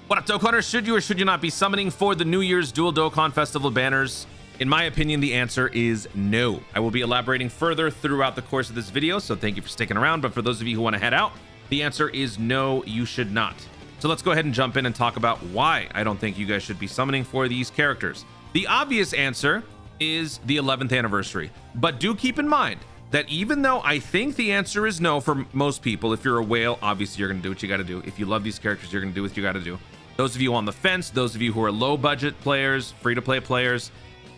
What up, Dokkaners? Should you or should you not be summoning for the New Year's Dual Dokkan Festival banners? In my opinion, the answer is no. I will be elaborating further throughout the course of this video, so thank you for sticking around. But for those of you who want to head out, the answer is no, you should not. So let's go ahead and jump in and talk about why I don't think you guys should be summoning for these characters. The obvious answer is the 11th anniversary. But do keep in mind that even though I think the answer is no for most people, if you're a whale, obviously you're going to do what you got to do. If you love these characters, you're going to do what you got to do. Those of you on the fence, those of you who are low budget players, free to play players,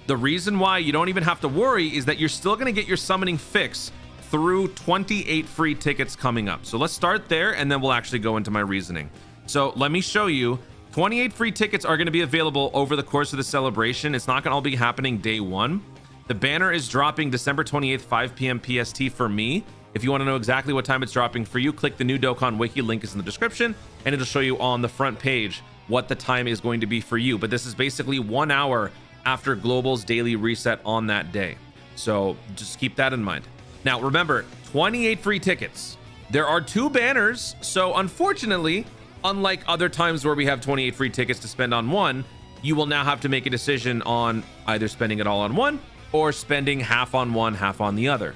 the reason why you don't even have to worry is that you're still going to get your summoning fix through 28 free tickets coming up. So let's start there and then we'll actually go into my reasoning. So let me show you. 28 free tickets are going to be available over the course of the celebration. It's not going to all be happening day one. The banner is dropping December 28th, 5 p.m. PST for me. If you want to know exactly what time it's dropping for you, click the new Dokkan Wiki, link is in the description, and it'll show you on the front page what the time is going to be for you. But this is basically 1 hour after Global's daily reset on that day. So just keep that in mind. Now remember, 28 free tickets. There are 2 banners, so unfortunately, unlike other times where we have 28 free tickets to spend on one, you will now have to make a decision on either spending it all on one or spending half on one, half on the other.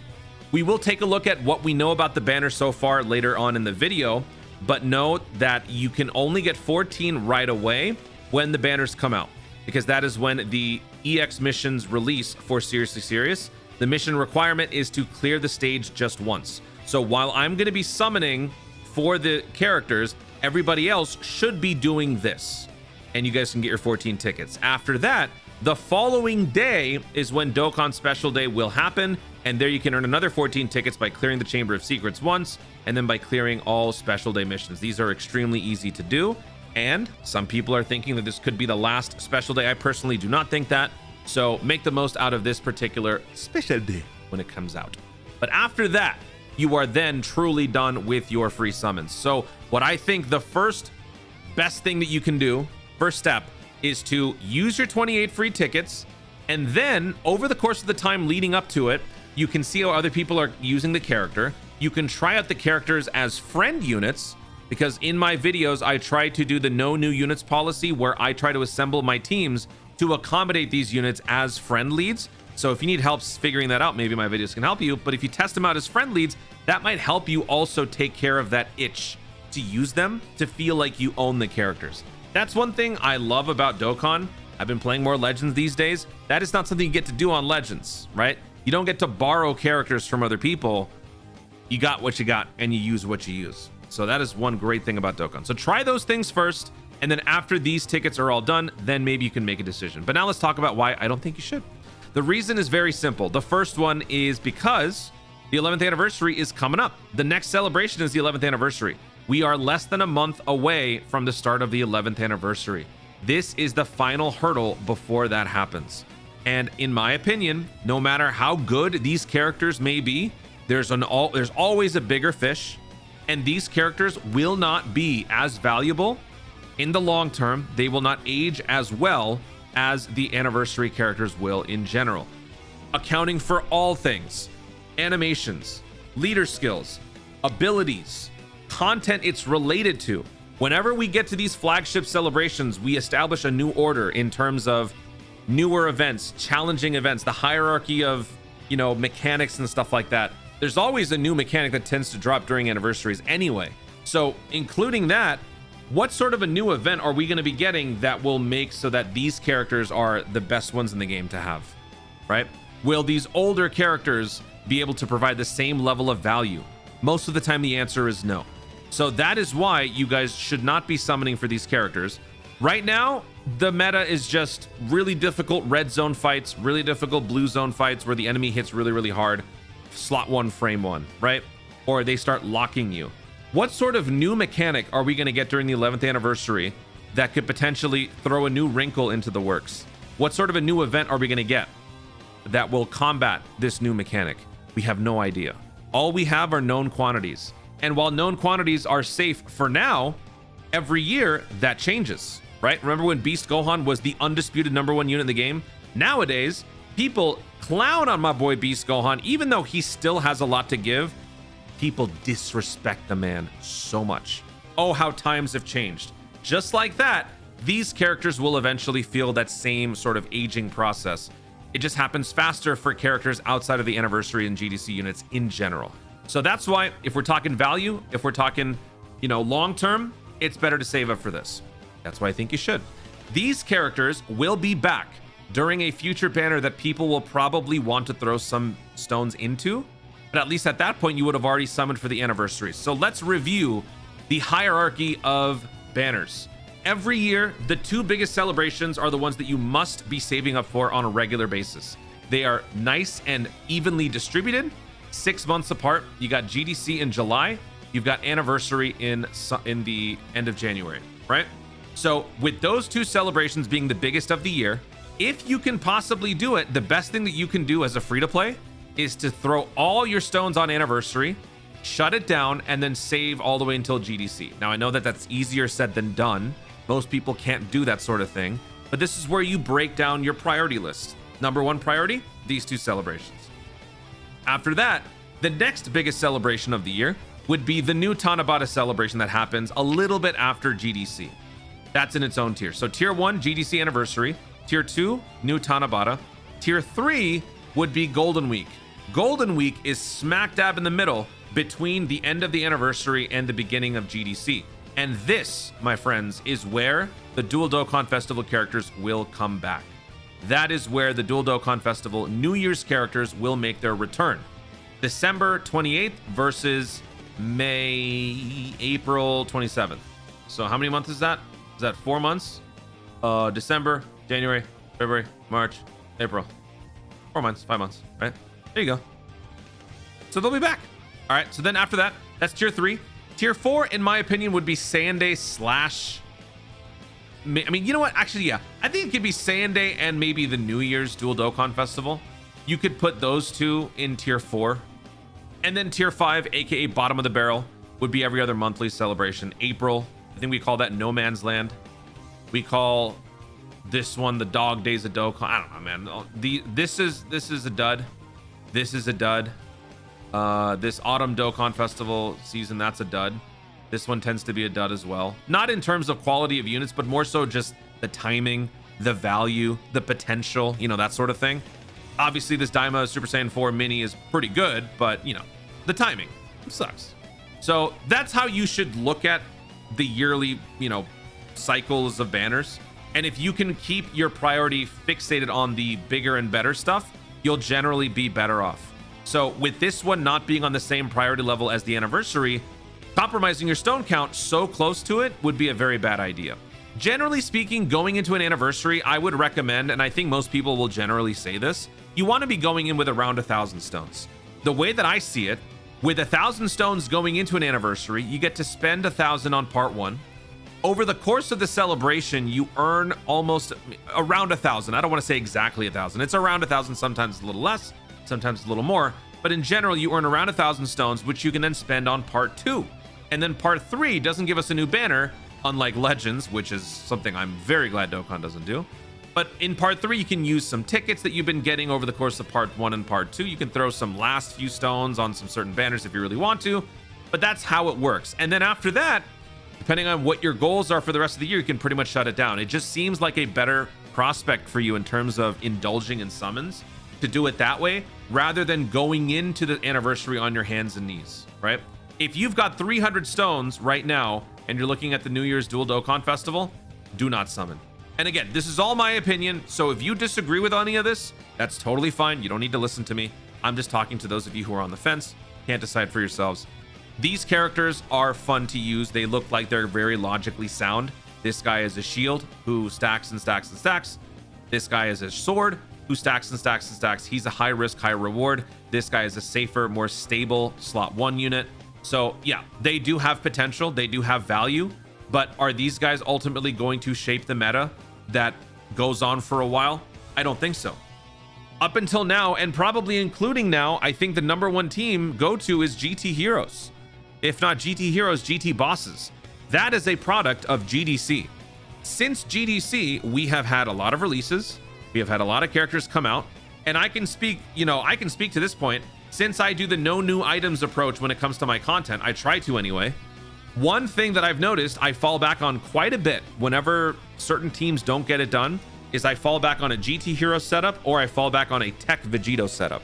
We will take a look at what we know about the banner so far later on in the video, but note that you can only get 14 right away when the banners come out, because that is when the EX missions release for Seriously Serious. The mission requirement is to clear the stage just once. So while I'm going to be summoning for the characters, everybody else should be doing this, and you guys can get your 14 tickets. After that, the following day is when Dokkan Special Day will happen, and there you can earn another 14 tickets by clearing the Chamber of Secrets once, and then by clearing all Special Day missions. These are extremely easy to do, and some people are thinking that this could be the last Special Day. I personally do not think that, so make the most out of this particular Special Day when it comes out. But after that, you are then truly done with your free summons. So what I think the first best thing that you can do, first step, is to use your 28 free tickets, and then over the course of the time leading up to it, you can see how other people are using the character. You can try out the characters as friend units, because in my videos I try to do the no new units policy, where I try to assemble my teams to accommodate these units as friend leads. So if you need help figuring that out, maybe my videos can help you. But if you test them out as friend leads, that might help you also take care of that itch to use them, to feel like you own the characters. That's one thing I love about Dokkan. I've been playing more Legends these days. That is not something you get to do on Legends, right? You don't get to borrow characters from other people. You got what you got, and you use what you use. So that is one great thing about Dokkan. So try those things first, and then after these tickets are all done, then maybe you can make a decision. But now let's talk about why I don't think you should. The reason is very simple. The first one is because the 11th anniversary is coming up. The next celebration is the 11th anniversary. We are less than a month away from the start of the 11th anniversary. This is the final hurdle before that happens. And in my opinion, no matter how good these characters may be, there's always a bigger fish, and these characters will not be as valuable in the long term. They will not age as well as the anniversary characters will in general. Accounting for all things: animations, leader skills, abilities, content it's related to. Whenever we get to these flagship celebrations, we establish a new order in terms of newer events, challenging events, the hierarchy of, you know, mechanics and stuff like that. There's always a new mechanic that tends to drop during anniversaries anyway. So including that, what sort of a new event are we going to be getting that will make so that these characters are the best ones in the game to have, right? Will these older characters be able to provide the same level of value? Most of the time, the answer is no. So that is why you guys should not be summoning for these characters. Right now, the meta is just really difficult red zone fights, really difficult blue zone fights where the enemy hits really, really hard. Slot 1, frame 1, right? Or they start locking you. What sort of new mechanic are we going to get during the 11th anniversary that could potentially throw a new wrinkle into the works? What sort of a new event are we going to get that will combat this new mechanic? We have no idea. All we have are known quantities. And while known quantities are safe for now, every year that changes, right? Remember when Beast Gohan was the undisputed #1 unit in the game? Nowadays, people clown on my boy Beast Gohan, even though he still has a lot to give. People disrespect the man so much. Oh, how times have changed. just like that, these characters will eventually feel that same sort of aging process. It just happens faster for characters outside of the anniversary and GDC units in general. So that's why, if we're talking value, if we're talking, you know, long term, it's better to save up for this. That's why I think you should. These characters will be back during a future banner that people will probably want to throw some stones into, but at least at that point you would have already summoned for the anniversary. So let's review the hierarchy of banners. Every year, the two biggest celebrations are the ones that you must be saving up for on a regular basis. They are nice and evenly distributed, 6 months apart. You got GDC in July, you've got anniversary in the end of January, right? So with those two celebrations being the biggest of the year, if you can possibly do it, the best thing that you can do as a free-to-play is to throw all your stones on anniversary, shut it down, and then save all the way until GDC. Now, I know that that's easier said than done. Most people can't do that sort of thing, but this is where you break down your priority list. Number one priority, these two celebrations. After that, the next biggest celebration of the year would be the new Tanabata celebration that happens a little bit after GDC. That's in its own tier. So tier 1, GDC anniversary. Tier 2, new Tanabata. Tier 3 would be Golden Week. Golden Week is smack dab in the middle between the end of the anniversary and the beginning of GDC. And this, my friends, is where the Dual Dokkan Festival characters will come back. That is where the Dual Dokkan Festival New Year's characters will make their return. December 28th versus April 27th. So how many months is that? Is that 4 months? December, January, February, March, April. 4 months, 5 months, right? There you go. So they'll be back. All right, so then after that, that's tier 3. Tier 4, in my opinion, would be Sunday slash... I mean, you know what? Actually, yeah. I think it could be Sunday and maybe the New Year's Dual Dokkan Festival. You could put those two in tier 4. And then tier 5, aka bottom of the barrel, would be every other monthly celebration. April, I think we call that No Man's Land. We call this one the Dog Days of Dokkan. I don't know, man. This is a dud. This is a dud. This Autumn Dokkan Festival season, that's a dud. This one tends to be a dud as well. Not in terms of quality of units, but more so just the timing, the value, the potential, you know, that sort of thing. Obviously, this Daima Super Saiyan 4 Mini is pretty good, but, you know, the timing sucks. So that's how you should look at the yearly, you know, cycles of banners. And if you can keep your priority fixated on the bigger and better stuff, you'll generally be better off. So with this one not being on the same priority level as the anniversary, compromising your stone count so close to it would be a very bad idea. Generally speaking, going into an anniversary, I would recommend, and I think most people will generally say this, you want to be going in with around 1,000 stones. The way that I see it, with 1,000 stones going into an anniversary, you get to spend 1,000 on part 1. Over the course of the celebration, you earn almost around 1,000. I don't want to say exactly 1,000. It's around 1,000, sometimes a little less, sometimes a little more. But in general, you earn around 1,000 stones, which you can then spend on part 2. And then part 3 doesn't give us a new banner, unlike Legends, which is something I'm very glad Dokkan doesn't do. But in part 3, you can use some tickets that you've been getting over the course of part 1 and part 2. You can throw some last few stones on some certain banners if you really want to, but that's how it works. And then after that, depending on what your goals are for the rest of the year, you can pretty much shut it down. It just seems like a better prospect for you in terms of indulging in summons to do it that way, rather than going into the anniversary on your hands and knees, right? If you've got 300 stones right now and you're looking at the New Year's Dual Dokkan Festival, do not summon. And again, this is all my opinion, so if you disagree with any of this, that's totally fine. You don't need to listen to me. I'm just talking to those of you who are on the fence, can't decide for yourselves. These characters are fun to use. They look like they're very logically sound. This guy is a shield who stacks and stacks and stacks. This guy is a sword who stacks and stacks and stacks. He's a high risk, high reward. This guy is a safer, more stable slot 1 unit. So yeah, they do have potential. They do have value, but are these guys ultimately going to shape the meta that goes on for a while? I don't think so. Up until now, and probably including now, I think the #1 team go-to is GT Heroes. If not GT Heroes, GT Bosses. That is a product of GDC. Since GDC, we have had a lot of releases. We have had a lot of characters come out, and I can speak, you know, I can speak to this point. Since I do the no new items approach when it comes to my content, I try to anyway. One thing that I've noticed I fall back on quite a bit whenever certain teams don't get it done is I fall back on a GT Hero setup or I fall back on a Tech Vegito setup.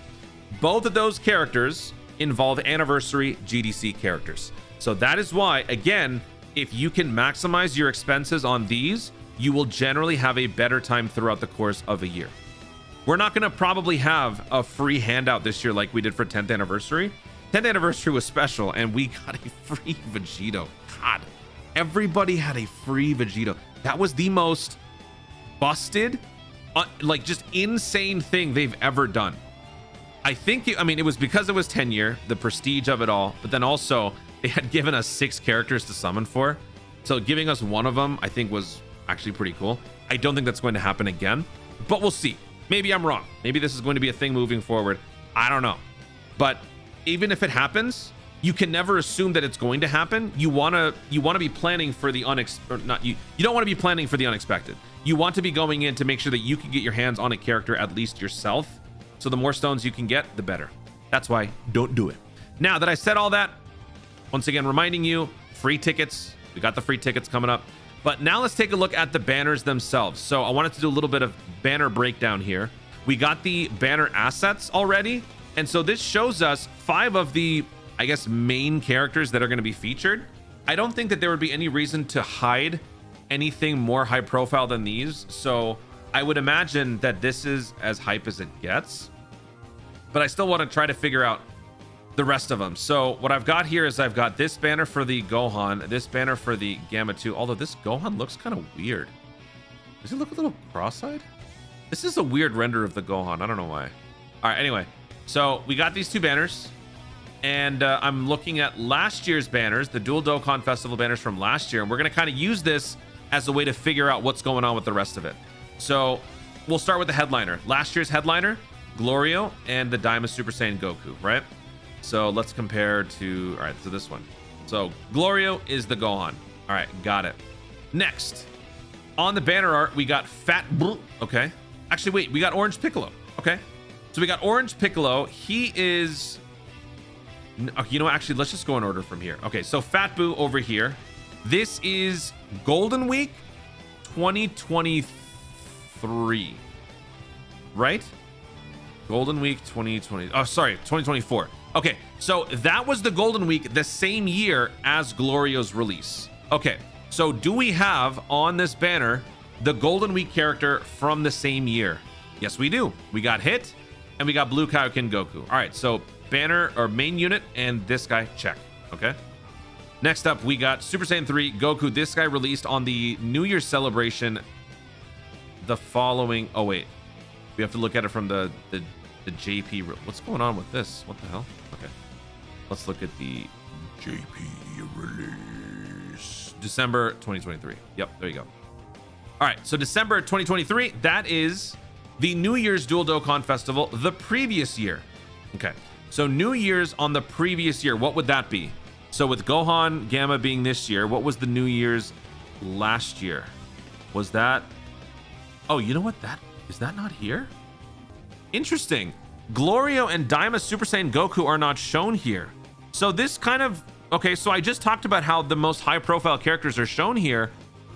Both of those characters involve anniversary GDC characters. So that is why, again, if you can maximize your expenses on these, you will generally have a better time throughout the course of a year. We're not going to probably have a free handout this year like we did for 10th anniversary. 10th anniversary was special and we got a free Vegito. God, everybody had a free Vegito. That was the most busted, like just insane thing they've ever done. I think, I mean, it was because it was 10 year, the prestige of it all, but then also they had given us 6 characters to summon for. So giving us one of them, I think was actually pretty cool. I don't think that's going to happen again, but we'll see. Maybe I'm wrong. Maybe this is going to be a thing moving forward. I don't know. But even if it happens, you can never assume that it's going to happen. You want to be planning for the you don't want to be planning for the unexpected. You want to be going in to make sure that you can get your hands on a character at least yourself. So the more stones you can get, the better. That's why don't do it. Now that I said all that, once again, reminding you, free tickets. We got the free tickets coming up. But now let's take a look at the banners themselves. So I wanted to do a little bit of banner breakdown here. We got the banner assets already. And so this shows us 5 of the, I guess, main characters that are going to be featured. I don't think that there would be any reason to hide anything more high profile than these. So I would imagine that this is as hype as it gets. But I still want to try to figure out the rest of them. So what I've got here is I've got this banner for the Gohan, this banner for the Gamma 2, although this Gohan looks kind of weird. Does it look a little cross-eyed? This is a weird render of the Gohan. I don't know why. All right, anyway. So we got these 2 banners. And I'm looking at last year's banners, the Dual Dokkan Festival banners from last year. And we're going to kind of use this as a way to figure out what's going on with the rest of it. So we'll start with the headliner. Last year's headliner, Glorio and the Daima Super Saiyan Goku, right? So let's compare to, all right, so this one. So Glorio is the Gohan. All right, got it. Next, on the banner art, we got okay. Actually, wait, we got Orange Piccolo, okay? So we got Orange Piccolo. He is, you know, actually, let's just go in order from here. Okay, so Fat Boo over here. This is Golden Week 2023, right? Golden Week 2020. Oh, sorry, 2024. Okay, so that was the Golden Week the same year as Glorio's release. Okay, so do we have on this banner the Golden Week character from the same year? Yes, we do. We got Hit and we got Blue Kaioken Goku. All right, so banner or main unit and this guy, check. Okay. Next up, we got Super Saiyan 3 Goku. This guy released on the New Year's celebration the following. Oh, wait. We have to look at it from the JP. What's going on with this? What the hell? Okay. Let's look at the JP release. December 2023. Yep, there you go. All right, so December 2023, that is the New Year's Dual Dokkan Festival the previous year. Okay, so New Year's on the previous year, what would that be? So with Gohan Gamma being this year, what was the New Year's last year? Was that... Oh, you know what? Is that not here? Interesting. Glorio and Daima Super Saiyan Goku are not shown here. So this kind of... Okay, so I just talked about how the most high-profile characters are shown here.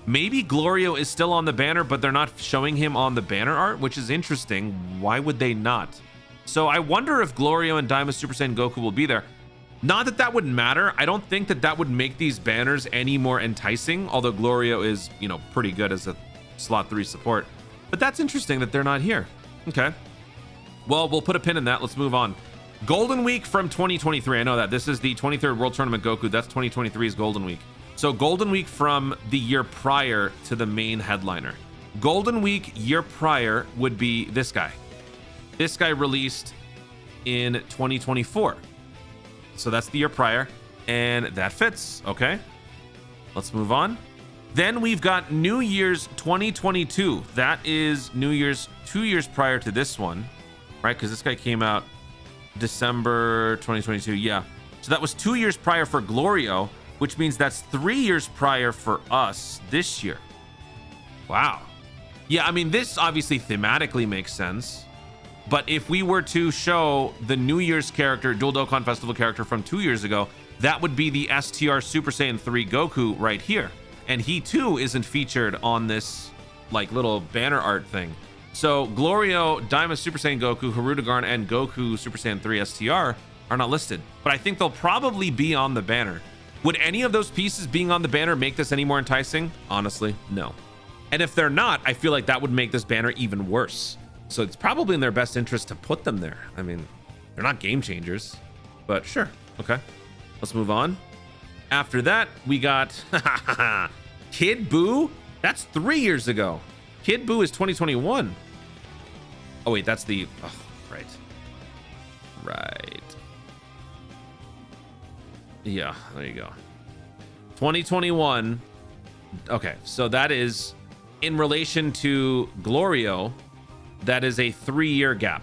Maybe Glorio is still on the banner, but they're not showing him on the banner art, which is interesting. Why would they not? So I wonder if Glorio and Daima Super Saiyan Goku will be there. Not that that would matter. I don't think that that would make these banners any more enticing, although Glorio is, you know, pretty good as a slot 3 support. But that's interesting that they're not here. Okay. Well, we'll put a pin in that. Let's move on. Golden Week from 2023. I know that. This is the 23rd World Tournament Goku. That's 2023's Golden Week. So Golden Week from the year prior to the main headliner. Golden Week year prior would be this guy. This guy released in 2024. So that's the year prior. And that fits. Okay. Let's move on. Then we've got New Year's 2022. That is New Year's 2 years prior to this one, right? Because this guy came out December 2022. Yeah. So that was 2 years prior for Glorio, which means that's 3 years prior for us this year. Wow. Yeah, I mean, this obviously thematically makes sense. But if we were to show the New Year's character, Dual Dokkan Festival character from 2 years ago, that would be the STR Super Saiyan 3 Goku right here. And he too isn't featured on this like little banner art thing. So Glorio, Daima Super Saiyan Goku, Hirudegarn, and Goku Super Saiyan 3 STR are not listed, but I think they'll probably be on the banner. Would any of those pieces being on the banner make this any more enticing? Honestly, no. And if they're not, I feel like that would make this banner even worse. So it's probably in their best interest to put them there. I mean, they're not game changers, but sure. Okay, let's move on. After that, we got Kid Buu. That's 3 years ago. Kid Buu is 2021. Oh wait, that's the, oh, right. Right. Yeah, there you go. 2021. Okay, so that is in relation to Glorio. That is a 3-year gap.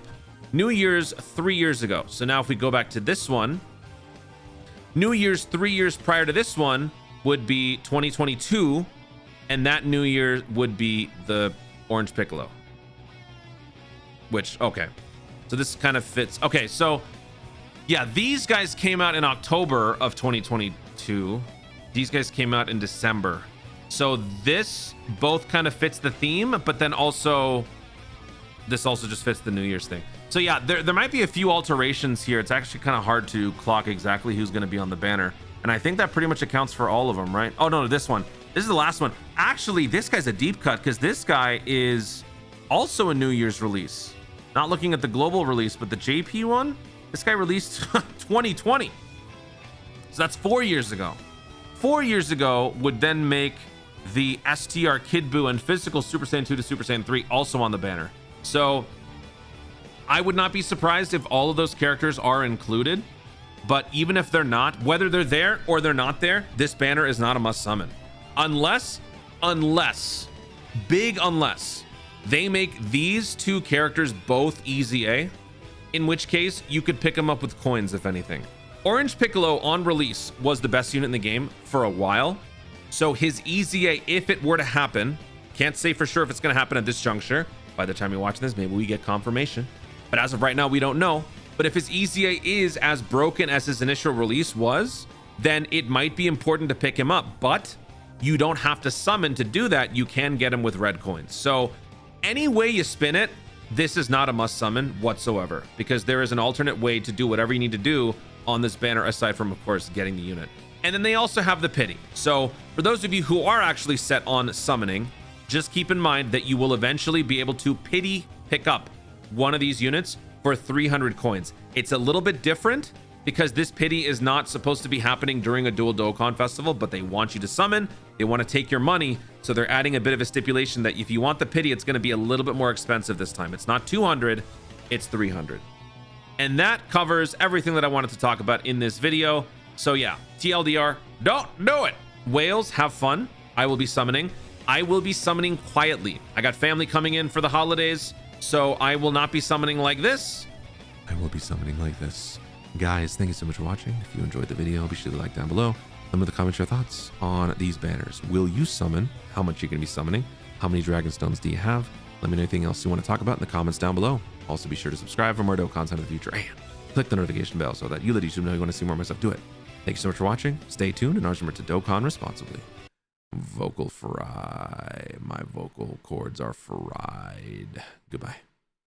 New Year's 3 years ago. So now if we go back to this one, New Year's 3 years prior to this one would be 2022, and that New Year would be the Orange Piccolo. Which, okay, so this kind of fits. Okay, so yeah, these guys came out in October of 2022. These guys came out in December. So this both kind of fits the theme, but then also this also just fits the New Year's thing. So yeah, there might be a few alterations here. It's actually kind of hard to clock exactly who's going to be on the banner. And I think that pretty much accounts for all of them, right? Oh no, this one. This is the last one. Actually, this guy's a deep cut because this guy is also a New Year's release. Not looking at the global release, but the JP one, this guy released 2020. So that's 4 years ago. 4 years ago would then make the STR Kid Buu and physical Super Saiyan 2 to Super Saiyan 3 also on the banner. So I would not be surprised if all of those characters are included, but even if they're not, whether they're there or they're not there, this banner is not a must summon. Unless they make these two characters both easy A, in which case you could pick them up with coins, if anything. Orange Piccolo on release was the best unit in the game for a while. So his easy A, if it were to happen, can't say for sure if it's going to happen at this juncture. By the time you're watching this, maybe we get confirmation. But as of right now, we don't know. But if his easy A is as broken as his initial release was, then it might be important to pick him up. But you don't have to summon to do that. You can get him with red coins. So any way you spin it, this is not a must summon whatsoever, because there is an alternate way to do whatever you need to do on this banner, aside from, of course, getting the unit. And then they also have the pity. So for those of you who are actually set on summoning, just keep in mind that you will eventually be able to pity pick up one of these units for 300 coins. It's a little bit different because this pity is not supposed to be happening during a dual Dokkan festival, but they want you to summon. They want to take your money. So they're adding a bit of a stipulation that if you want the pity, it's going to be a little bit more expensive this time. It's not 200, it's 300. And that covers everything that I wanted to talk about in this video. So yeah, TLDR, don't do it. Whales, have fun. I will be summoning. I will be summoning quietly. I got family coming in for the holidays, so I will not be summoning like this. I will be summoning like this. Guys, thank you so much for watching. If you enjoyed the video, be sure to like down below. Let me know in the comments your thoughts on these banners. Will you summon? How much you're going to be summoning? How many Dragon Stones do you have? Let me know anything else you want to talk about in the comments down below. Also, be sure to subscribe for more Dokkan content in the future and click the notification bell so that you let YouTube know you want to see more of myself. Do it. Thank you so much for watching. Stay tuned and always remember to Dokkan responsibly. Vocal fry. My vocal cords are fried. Goodbye.